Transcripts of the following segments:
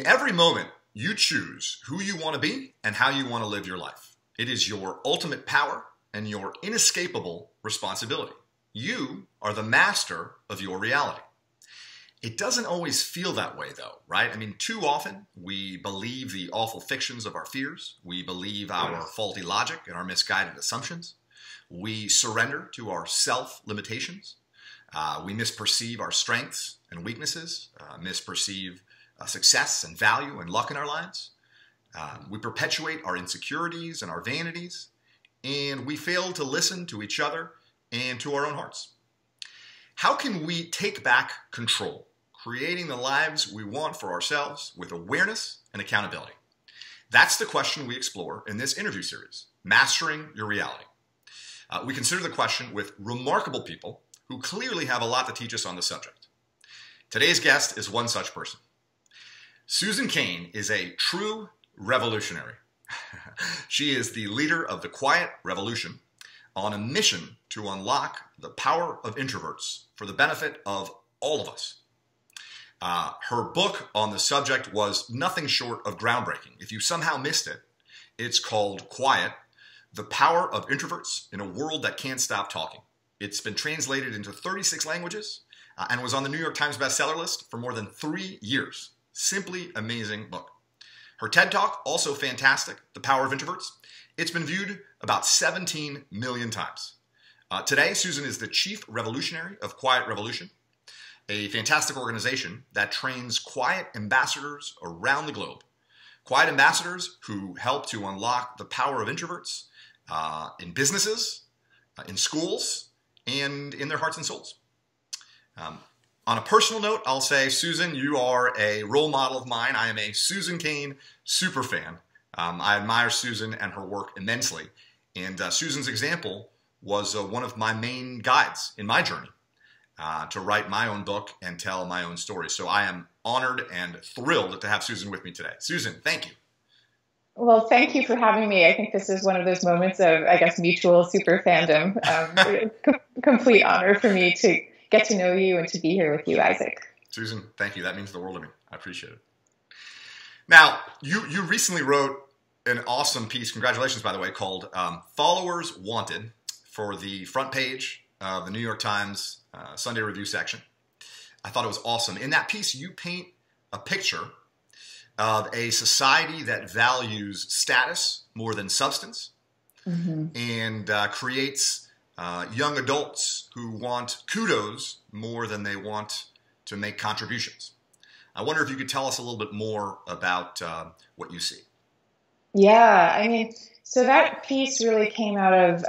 every moment, you choose who you want to be and how you want to live your life. It is your ultimate power and your inescapable responsibility. You are the master of your reality. It doesn't always feel that way though, right? I mean, too often we believe the awful fictions of our fears. We believe our faulty logic and our misguided assumptions. We surrender to our self-limitations. We misperceive our strengths and weaknesses, misperceive success and value and luck in our lives. We perpetuate our insecurities and our vanities, and we fail to listen to each other and to our own hearts. How can we take back control, creating the lives we want for ourselves with awareness and accountability? That's the question we explore in this interview series, Mastering Your Reality. We consider the question with remarkable people who clearly have a lot to teach us on the subject. Today's guest is one such person. Susan Cain is a true revolutionary. She is the leader of the Quiet Revolution on a mission to unlock the power of introverts for the benefit of all of us. Her book on the subject was nothing short of groundbreaking. If you somehow missed it, it's called Quiet: The Power of Introverts in a World That Can't Stop Talking. It's been translated into 36 languages and was on the New York Times bestseller list for more than 3 years. Simply amazing book. Her TED Talk, also fantastic, The Power of Introverts. It's been viewed about 17 million times. Today, Susan is the chief revolutionary of Quiet Revolution, a fantastic organization that trains quiet ambassadors around the globe. Quiet ambassadors who help to unlock the power of introverts in businesses, in schools, and in their hearts and souls. On a personal note, I'll say, Susan, you are a role model of mine. I am a Susan Cain super fan. I admire Susan and her work immensely. And Susan's example was one of my main guides in my journey to write my own book and tell my own story. So I am honored and thrilled to have Susan with me today. Susan, thank you. Well, thank you for having me. I think this is one of those moments of, I guess, mutual super fandom. Complete honor for me to get to know you and to be here with you, Isaac. Susan, thank you. That means the world to me. I appreciate it. Now, you recently wrote an awesome piece, congratulations, by the way, called Followers Wanted for the front page of the New York Times Sunday Review section. I thought it was awesome. In that piece, you paint a picture of a society that values status more than substance, and creates young adults who want kudos more than they want to make contributions. I wonder if you could tell us a little bit more about what you see. Yeah, I mean, so that piece really came out of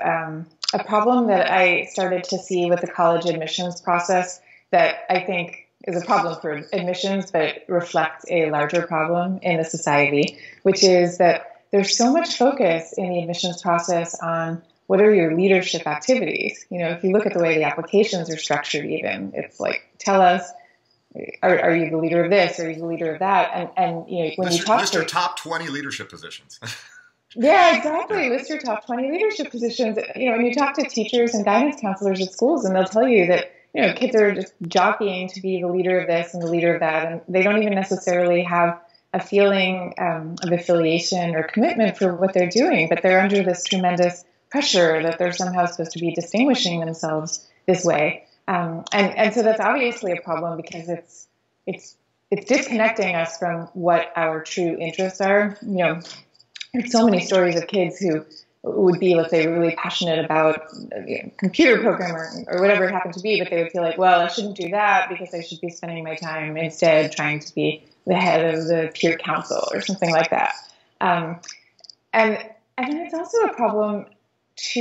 a problem that I started to see with the college admissions process that I think is a problem for admissions, but reflects a larger problem in the society, which is that there's so much focus in the admissions process on what are your leadership activities. You know, if you look at the way the applications are structured even, it's like, tell us, are you the leader of this? Are you the leader of that? And you know, when you talk list your top 20 leadership positions. Yeah, exactly. List your top 20 leadership positions. You know, when you talk to teachers and guidance counselors at schools, and they'll tell you that, you know, kids are just jockeying to be the leader of this and the leader of that, and they don't even necessarily have a feeling of affiliation or commitment for what they're doing, but they're under this tremendous pressure that they're somehow supposed to be distinguishing themselves this way. And so that's obviously a problem because it's disconnecting us from what our true interests are. You know, there's so many stories of kids who would be, let's say, really passionate about computer programming or whatever it happened to be, but they would feel like, well, I shouldn't do that because I should be spending my time instead trying to be the head of the peer council or something like that. And I mean, it's also a problem to,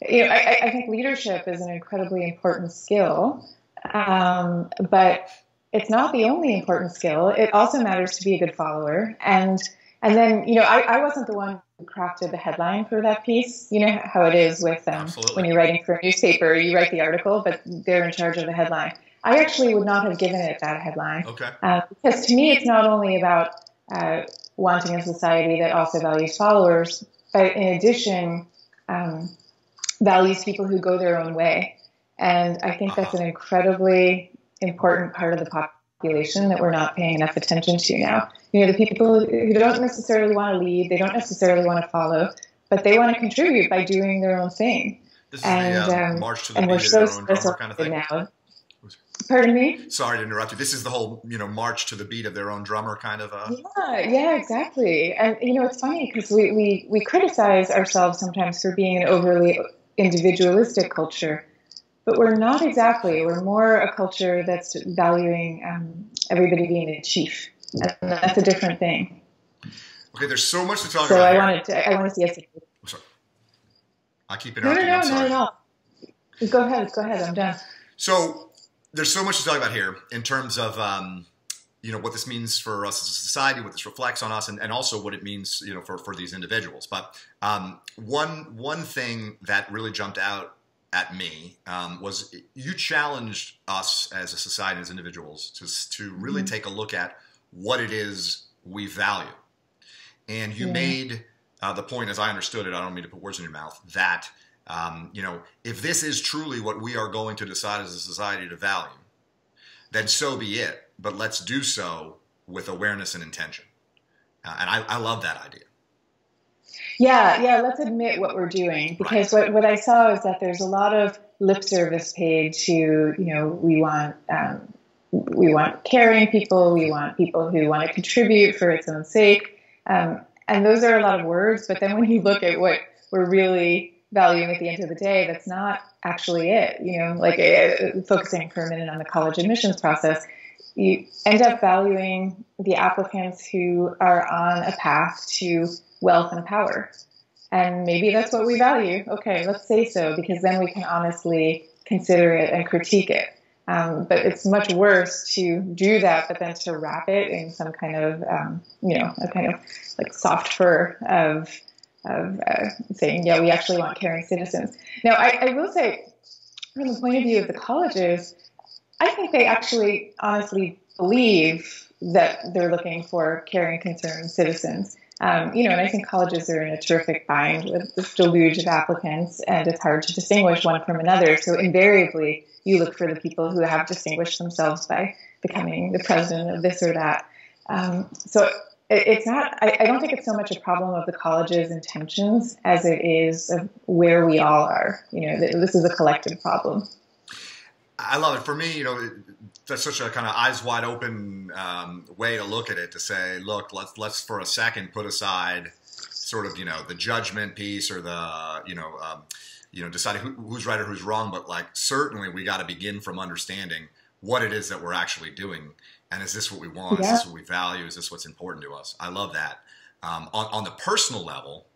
you know, I think leadership is an incredibly important skill, but it's not the only important skill. It also matters to be a good follower. And then, you know, I wasn't the one who crafted the headline for that piece. You know how it is with when you're writing for a newspaper, you write the article, but they're in charge of the headline. I actually would not have given it that headline. Okay. Because to me, it's not only about wanting a society that also values followers, but in addition, values people who go their own way. And I think that's an incredibly important part of the population that we're not paying enough attention to now. The people who don't necessarily want to lead, they don't necessarily want to follow, but they want to contribute by doing their own thing. This is the march to the beat of their own drummer kind of thing. Now. Pardon me? Sorry to interrupt you. This is the whole, march to the beat of their own drummer kind of. Yeah, exactly. And, it's funny because we criticize ourselves sometimes for being an overly individualistic culture, but we're not exactly. We're more a culture that's valuing everybody being a chief. And that's a different thing. Okay, there's so much to talk about. So I want to see us. I'm sorry. I keep interrupting. No, not at all. Go ahead. I'm done. So there's so much to talk about here in terms of, what this means for us as a society, what this reflects on us, and also what it means, for these individuals. But one thing that really jumped out at me was you challenged us as a society, as individuals, to really take a look at what it is we value. And you made the point, as I understood it, I don't mean to put words in your mouth, that if this is truly what we are going to decide as a society to value, then so be it. But let's do so with awareness and intention. And I love that idea. Yeah. Let's admit what we're doing, because what I saw is that there's a lot of lip service paid to, we want caring people. We want people who want to contribute for its own sake. And those are a lot of words. But then when you look at what we're really valuing at the end of the day, that's not actually it. Focusing for a minute on the college admissions process, you end up valuing the applicants who are on a path to wealth and power. And maybe that's what we value. Okay, let's say so, because then we can honestly consider it and critique it. But it's much worse to do that, but then to wrap it in some kind of, a kind of like soft fur of saying, we actually want caring citizens. Now, I will say, from the point of view of the colleges, I think they actually honestly believe that they're looking for caring, concerned citizens. And I think colleges are in a terrific bind with this deluge of applicants, and it's hard to distinguish one from another. So invariably, you look for the people who have distinguished themselves by becoming the president of this or that. So it's not, I don't think it's so much a problem of the college's intentions as it is of where we all are. This is a collective problem. I love it. For me, that's such a kind of eyes wide open way to look at it, to say, look, let's for a second put aside sort of, the judgment piece or the, deciding who's right or who's wrong. But certainly we got to begin from understanding what it is that we're actually doing. And is this what we want? Yeah. Is this what we value? Is this what's important to us? I love that. On the personal level,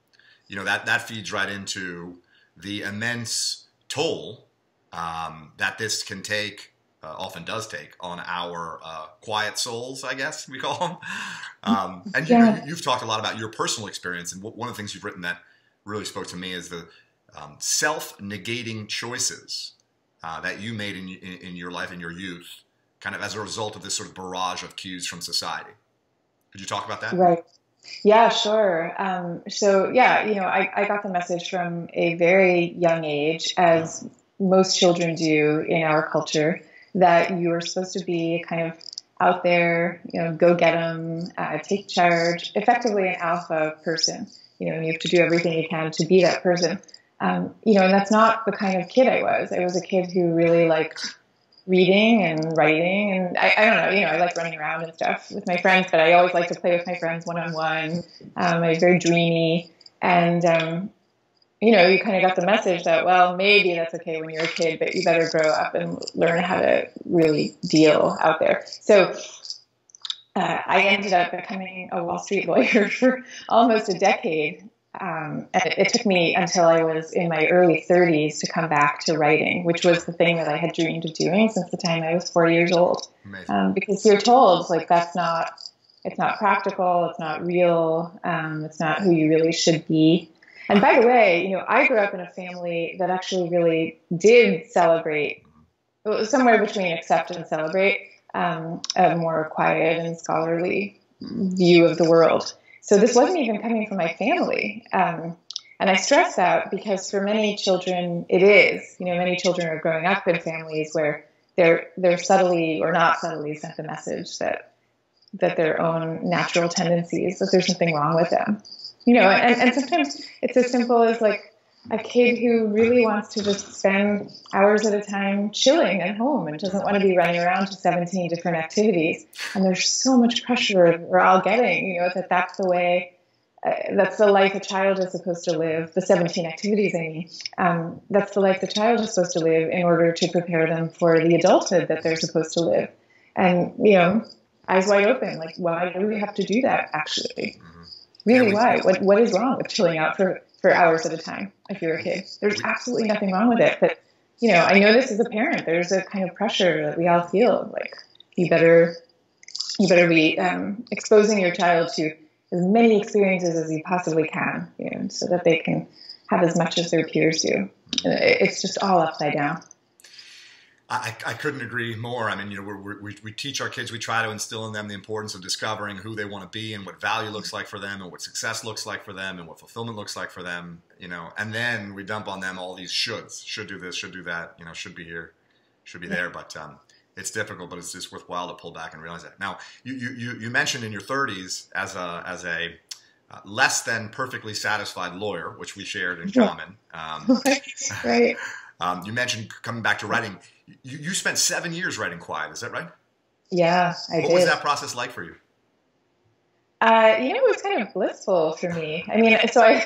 that feeds right into the immense toll that this can take, often does take, on our quiet souls, I guess we call them. And you've talked a lot about your personal experience, and one of the things you've written that really spoke to me is the self-negating choices that you made in your life, in your youth, kind of as a result of this sort of barrage of cues from society. Could you talk about that? Right. Yeah, sure. I got the message from a very young age, as most children do in our culture, that you are supposed to be kind of out there, go get them, take charge, effectively an alpha person, and you have to do everything you can to be that person. And that's not the kind of kid I was. I was a kid who really liked reading and writing, and I don't know, I like running around and stuff with my friends, but I always like to play with my friends one-on-one. I was very dreamy, and you kind of got the message that, well, maybe that's okay when you're a kid, but you better grow up and learn how to really deal out there. So I ended up becoming a Wall Street lawyer for almost a decade. And it took me until I was in my early 30s to come back to writing, which was the thing that I had dreamed of doing since the time I was 4 years old. Because you're told, it's not practical, it's not real, it's not who you really should be. And by the way, I grew up in a family that actually really did celebrate, it was somewhere between accept and celebrate, a more quiet and scholarly view of the world. So this wasn't even coming from my family. And I stress that because for many children, it is. Many children are growing up in families where they're subtly or not subtly sent the message that their own natural tendencies, that there's something wrong with them. And sometimes it's as simple as like a kid who really wants to just spend hours at a time chilling at home and doesn't want to be running around to 17 different activities. And there's so much pressure we're all getting, that's the way, that's the life a child is supposed to live, the 17 activities, I mean. That's the life the child is supposed to live in order to prepare them for the adulthood that they're supposed to live. And, eyes wide open, like, why do we have to do that, actually? Really, why? What is wrong with chilling out for hours at a time if you're a kid? There's absolutely nothing wrong with it. But, I know this as a parent, there's a kind of pressure that we all feel, like, you better be exposing your child to as many experiences as you possibly can, so that they can have as much as their peers do. It's just all upside down. I couldn't agree more. I mean, we teach our kids, we try to instill in them the importance of discovering who they want to be and what value looks like for them and what success looks like for them and what fulfillment looks like for them, and then we dump on them all these shoulds. Should do this, should do that, should be here, should be there. But it's difficult, but it's just worthwhile to pull back and realize that. Now, you mentioned in your 30s as a less than perfectly satisfied lawyer, which we shared in common. Right. You mentioned coming back to writing. You spent 7 years writing Quiet. Is that right? Yeah, I did. What was that process like for you? It was kind of blissful for me. I mean, so I'm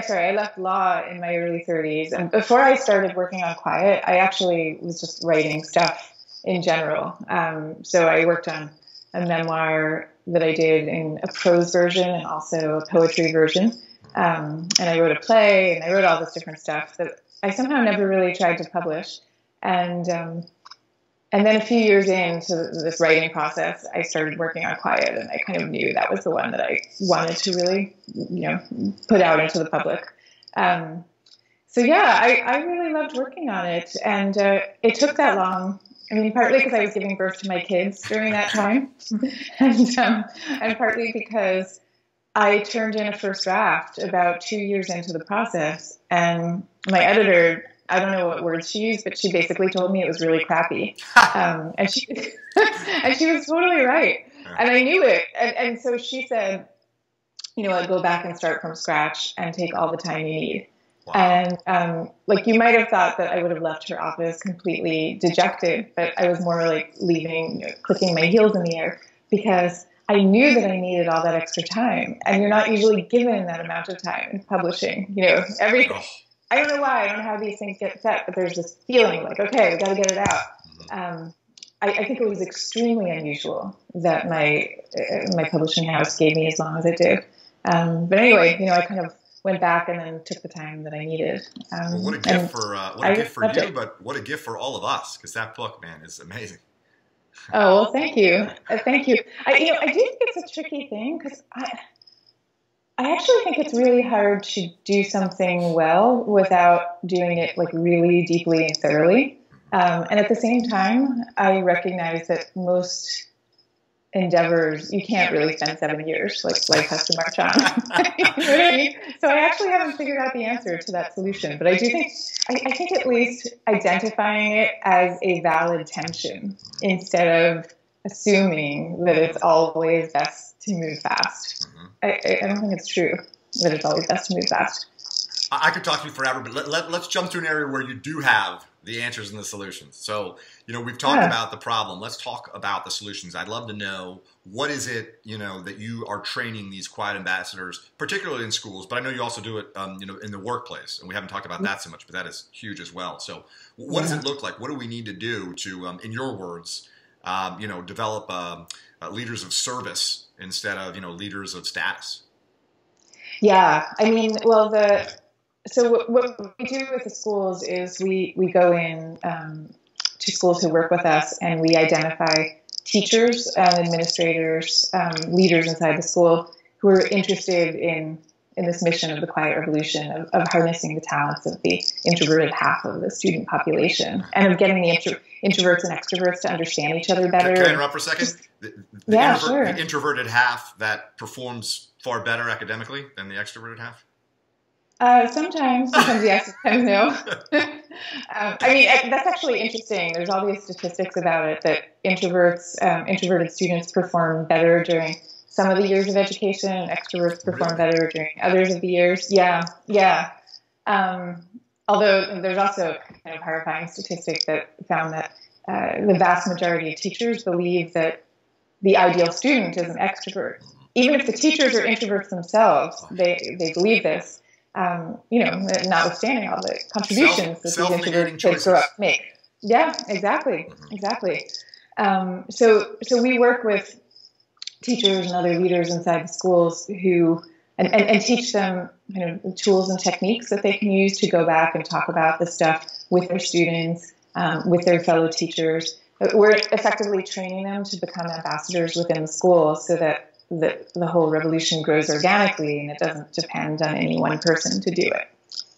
sorry, I left law in my early 30s. And before I started working on Quiet, I actually was just writing stuff in general. So I worked on a memoir that I did in a prose version and also a poetry version. And I wrote a play and I wrote all this different stuff that I somehow never really tried to publish. And then a few years into this writing process, I started working on Quiet, and I kind of knew that was the one that I wanted to really, put out into the public. So yeah, I really loved working on it, and it took that long. I mean, partly because I was giving birth to my kids during that time, and partly because I turned in a first draft about 2 years into the process, and my editor, I don't know what words she used, but she basically told me it was really crappy. And she was totally right. And I knew it. And so she said, go back and start from scratch and take all the time you need. Wow. And you might have thought that I would have left her office completely dejected, but I was more like leaving, clicking my heels in the air, because I knew that I needed all that extra time. And you're not usually given that amount of time in publishing, I don't know why. I don't know how these things get set, but there's this feeling like, okay, we got to get it out. I think it was extremely unusual that my publishing house gave me as long as it did. But anyway, I kind of went back and then took the time that I needed. Well, what a gift for you, but what a gift for all of us, because that book, man, is amazing. Oh, well, thank you. Thank you. I do think it's a tricky thing, because I actually think it's really hard to do something well without doing it really deeply and thoroughly. And at the same time, I recognize that most endeavors, you can't really spend 7 years, life has to march on. You know what I mean? So I actually haven't figured out the answer to that solution, but I think at least identifying it as a valid tension instead of assuming that it's always best to move fast. I don't think it's true that it's always best to move fast. I could talk to you forever, but let's jump to an area where you do have the answers and the solutions. So, we've talked about the problem. Let's talk about the solutions. I'd love to know, what is it, that you are training these Quiet ambassadors, particularly in schools, but I know you also do it, in the workplace, and we haven't talked about that so much, but that is huge as well. So what does it look like? What do we need to do to, in your words, develop leaders of service instead of, leaders of status? Yeah, I mean, well, so what we do with the schools is we go in to schools who work with us, and we identify teachers, administrators, leaders inside the school who are interested in this mission of the Quiet Revolution, of harnessing the talents of the introverted half of the student population, and of getting the introverts and extroverts to understand each other better. Can I interrupt for a second? Sure. The introverted half that performs far better academically than the extroverted half? Sometimes yes, sometimes no. I mean, that's actually interesting. There's all these statistics about it that introverted students perform better during some of the years of education, and extroverts perform better during others of the years. Yeah, yeah. Although there's also a kind of horrifying statistic that found that the vast majority of teachers believe that the ideal student is an extrovert. Even if the teachers are introverts themselves, they believe this. Notwithstanding all the contributions that these introverted kids grow up make. Yeah, exactly. So we work with teachers and other leaders inside the schools who and teach them tools and techniques that they can use to go back and talk about this stuff with their students, with their fellow teachers. We're effectively training them to become ambassadors within the school so that the whole revolution grows organically and it doesn't depend on any one person to do it.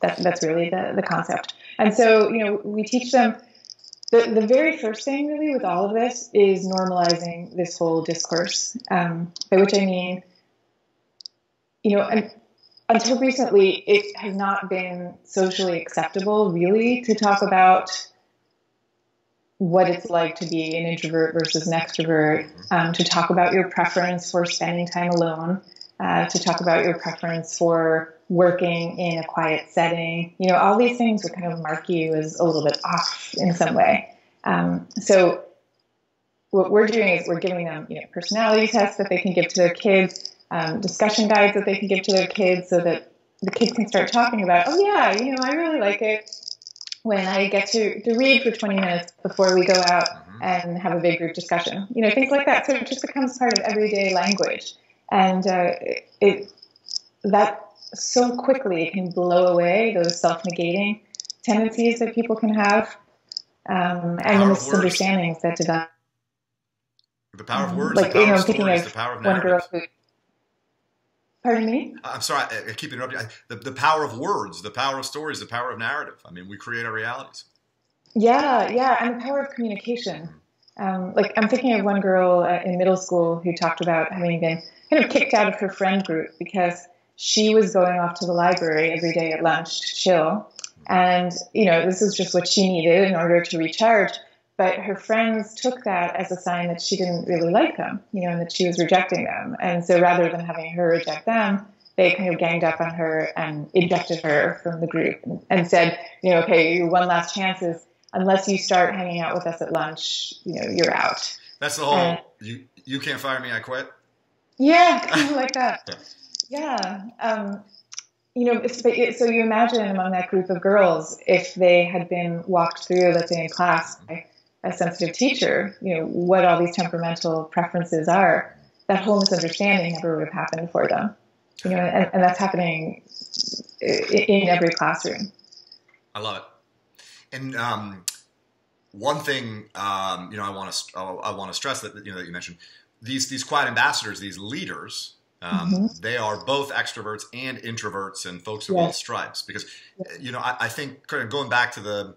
That's really the concept. And so, we teach them the very first thing really with all of this is normalizing this whole discourse, by which I mean, and until recently, it has not been socially acceptable really to talk about what it's like to be an introvert versus an extrovert, to talk about your preference for spending time alone, to talk about your preference for working in a quiet setting. All these things would kind of mark you as a little bit off in some way. So what we're doing is we're giving them personality tests that they can give to their kids, discussion guides that they can give to their kids so that the kids can start talking about, oh yeah, I really like it when I get to read for 20 minutes before we go out and have a big group discussion, things like that. So it just becomes part of everyday language. And that so quickly can blow away those self-negating tendencies that people can have, and the misunderstandings that develop. The power of words, the power of stories, the power of narratives. Pardon me? I'm sorry, I keep interrupting. The power of words, the power of stories, the power of narrative. I mean, we create our realities. Yeah, and the power of communication. I'm thinking of one girl in middle school who talked about having been kind of kicked out of her friend group because she was going off to the library every day at lunch to chill. And, this is just what she needed in order to recharge. But her friends took that as a sign that she didn't really like them, and that she was rejecting them. And so rather than having her reject them, they kind of ganged up on her and ejected her from the group and said, okay, your one last chance is unless you start hanging out with us at lunch, you're out. That's the whole, you can't fire me, I quit. Yeah, kind of like that. Yeah. So you imagine among that group of girls, if they had been walked through, let's say in class, by a sensitive teacher, what all these temperamental preferences are, that whole misunderstanding never would have happened for them. And that's happening in every classroom. I love it. And one thing, I want to stress that that you mentioned these quiet ambassadors, these leaders. They are both extroverts and introverts and folks of all stripes. Because I think kind of going back to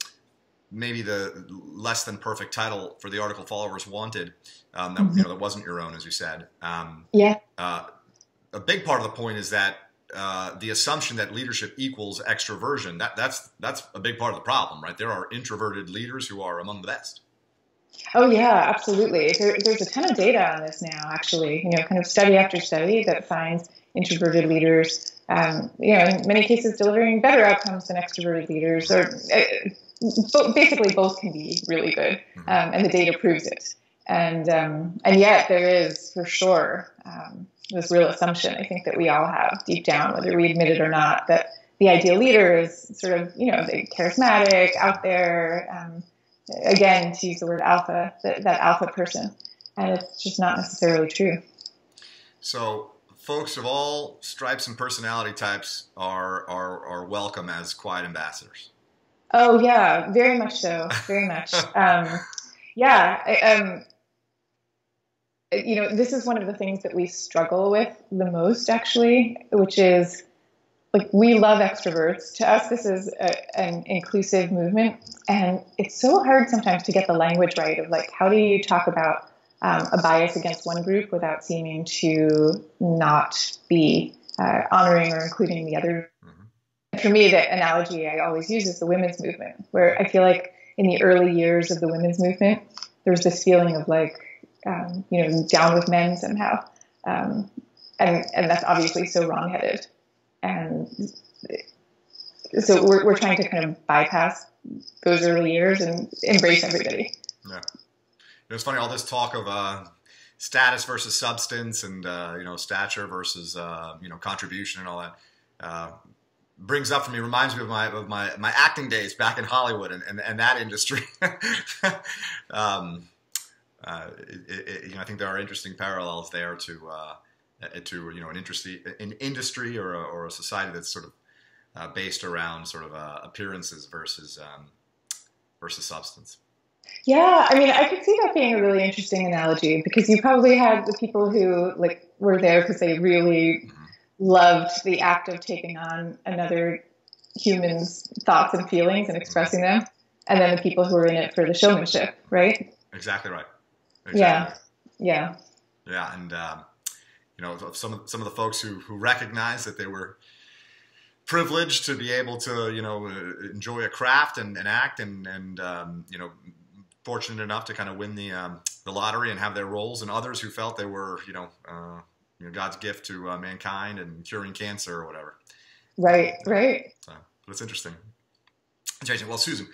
maybe the less than perfect title for the article followers wanted, that wasn't your own, as you said. A big part of the point is that the assumption that leadership equals extroversion, that's a big part of the problem, right? There are introverted leaders who are among the best. Oh yeah, absolutely. There's a ton of data on this now, actually, kind of study after study that finds introverted leaders, in many cases delivering better outcomes than extroverted leaders, or basically both can be really good. And the data proves it. And yet there is for sure, this real assumption I think that we all have deep down, whether we admit it or not, that the ideal leader is sort of, charismatic, out there, again, to use the word alpha, that alpha person. And it's just not necessarily true. So folks of all stripes and personality types are welcome as quiet ambassadors. Oh, yeah, very much so. Very much. This is one of the things that we struggle with the most, actually, which is, we love extroverts. To us, this is an inclusive movement. And it's so hard sometimes to get the language right of, how do you talk about a bias against one group without seeming to not be honoring or including the other. For me, the analogy I always use is the women's movement, where I feel like in the early years of the women's movement, there was this feeling of like, down with men somehow. And that's obviously so wrongheaded. And so we're trying to kind of bypass those early years and embrace everybody. Yeah. It's funny, all this talk of status versus substance and, stature versus, contribution and all that brings up for me, reminds me of my acting days back in Hollywood and that industry. I think there are interesting parallels there to an industry or a society that's sort of based around sort of appearances versus substance. Yeah, I mean, I could see that being a really interesting analogy, because you probably had the people who were there because they really loved the act of taking on another human's thoughts and feelings and expressing them, and then the people who were in it for the showmanship, right? Exactly right. Yeah. And some of the folks who recognized that they were privileged to be able to enjoy a craft and act and fortunate enough to kind of win the lottery and have their roles, and others who felt they were God's gift to mankind and curing cancer or whatever. Right. So, but it's interesting. Well, Susan,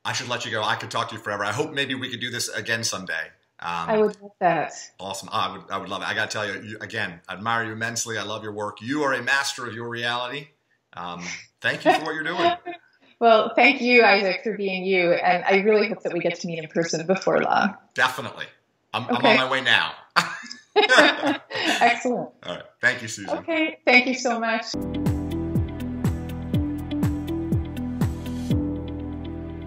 I should let you go. I could talk to you forever. I hope maybe we could do this again someday. I would love that. Awesome. I would love it. I got to tell you, again, I admire you immensely. I love your work. You are a master of your reality. Thank you for what you're doing. Well, thank you, Isaac, for being you. And I really hope that we get to meet in person before long. Definitely. I'm on my way now. Excellent. All right. Thank you, Susan. Okay. Thank you so much.